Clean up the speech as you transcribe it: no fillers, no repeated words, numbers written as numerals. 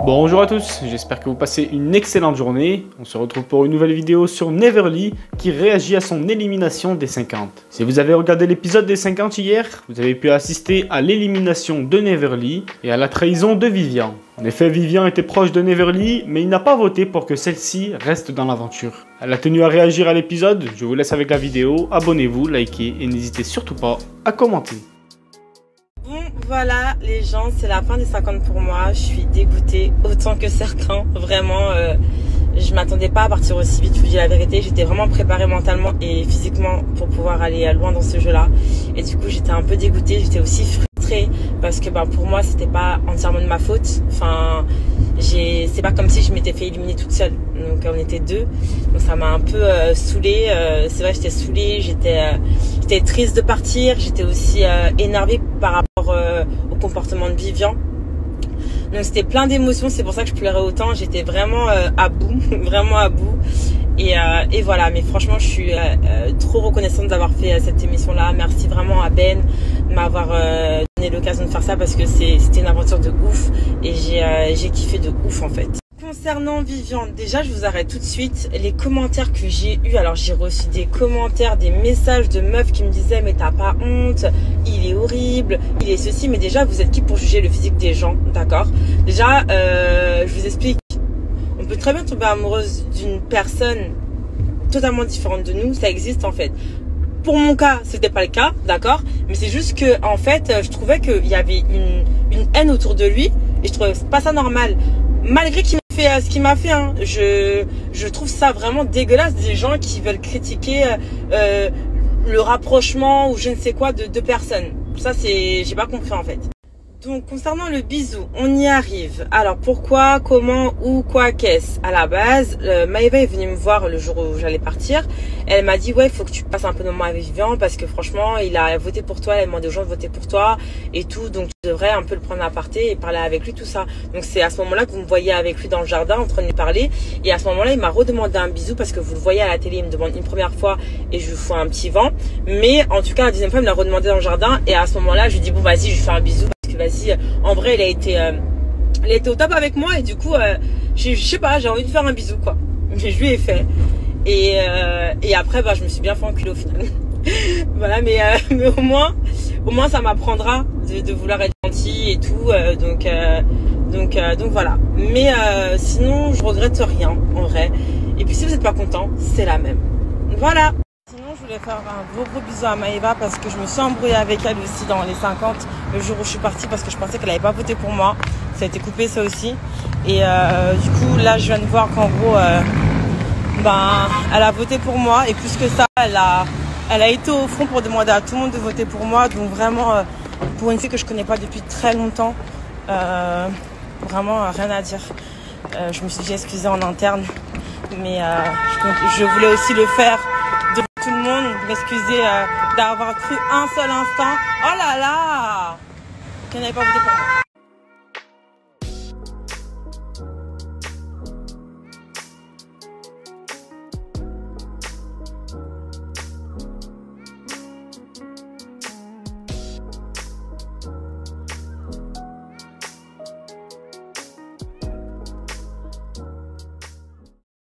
Bonjour à tous, j'espère que vous passez une excellente journée. On se retrouve pour une nouvelle vidéo sur Neverly qui réagit à son élimination des 50. Si vous avez regardé l'épisode des 50 hier, vous avez pu assister à l'élimination de Neverly et à la trahison de Vivian. En effet, Vivian était proche de Neverly, mais il n'a pas voté pour que celle-ci reste dans l'aventure. Elle a tenu à réagir à l'épisode, je vous laisse avec la vidéo, abonnez-vous, likez et n'hésitez surtout pas à commenter. Bon voilà les gens, c'est la fin des 50 pour moi, je suis dégoûtée autant que certains, vraiment je m'attendais pas à partir aussi vite, je vous dis la vérité, j'étais vraiment préparée mentalement et physiquement pour pouvoir aller loin dans ce jeu là et du coup j'étais un peu dégoûtée, j'étais aussi frustrée parce que pour moi c'était pas entièrement de ma faute, enfin c'est pas comme si je m'étais fait éliminer toute seule, donc on était deux, donc ça m'a un peu saoulée, c'est vrai j'étais saoulée, j'étais triste de partir, j'étais aussi énervée par rapport au comportement de Vivian. Donc c'était plein d'émotions, c'est pour ça que je pleurais autant, j'étais vraiment à bout, vraiment à bout. Et voilà, mais franchement je suis trop reconnaissante d'avoir fait cette émission là. Merci vraiment à Ben de m'avoir donné l'occasion de faire ça parce que c'était une aventure de ouf et j'ai kiffé de ouf en fait. Concernant Vivian, déjà je vous arrête tout de suite, les commentaires que j'ai eu, alors j'ai reçu des commentaires, des messages de meufs qui me disaient mais t'as pas honte, il est horrible, il est ceci, mais déjà vous êtes qui pour juger le physique des gens, d'accord? Déjà je vous explique, on peut très bien tomber amoureuse d'une personne totalement différente de nous, ça existe en fait. Pour mon cas, c'était pas le cas, d'accord? Mais c'est juste que en fait, je trouvais qu'il y avait une haine autour de lui et je trouvais pas ça normal. Malgré qu'il m'a fait ce qu'il m'a fait, hein, je trouve ça vraiment dégueulasse des gens qui veulent critiquer le rapprochement ou je ne sais quoi de deux personnes. Ça j'ai pas compris en fait. Donc concernant le bisou, on y arrive. Alors pourquoi, comment, où, quoi, qu'est-ce? À la base, Maëva est venue me voir le jour où j'allais partir. Elle m'a dit ouais, il faut que tu passes un peu de moment avec Vivian parce que franchement, il a voté pour toi, elle a demandé aux gens de voter pour toi et tout. Donc tu devrais un peu le prendre à parté et parler avec lui, tout ça. Donc c'est à ce moment-là que vous me voyez avec lui dans le jardin en train de lui parler. Et à ce moment-là, il m'a redemandé un bisou parce que vous le voyez à la télé, il me demande une première fois et je lui fais un petit vent. Mais en tout cas, la deuxième fois, il me l'a redemandé dans le jardin et à ce moment-là, je lui dis bon vas-y, je lui fais un bisou. Vas-y, en vrai, il a été au top avec moi et du coup, je sais pas, j'ai envie de faire un bisou quoi. Mais je lui ai fait et après, je me suis bien fait enculer au final. Voilà, mais au moins, ça m'apprendra de vouloir être gentil et tout. Donc voilà. Mais sinon, je regrette rien en vrai. Et puis si vous n'êtes pas content, c'est la même. Voilà. Sinon, je voulais faire un gros bisou à Maëva parce que je me suis embrouillée avec elle aussi dans les 50 le jour où je suis partie parce que je pensais qu'elle n'avait pas voté pour moi. Ça a été coupé ça aussi. Et du coup, là, je viens de voir qu'en gros, elle a voté pour moi. Et plus que ça, elle a été au front pour demander à tout le monde de voter pour moi. Donc vraiment, pour une fille que je connais pas depuis très longtemps, vraiment rien à dire. Je me suis déjà excusée en interne. Mais je voulais aussi le faire devant tout le monde, m'excuser d'avoir cru un seul instant. Oh là là qu'elle n'avait pas voté pour moi.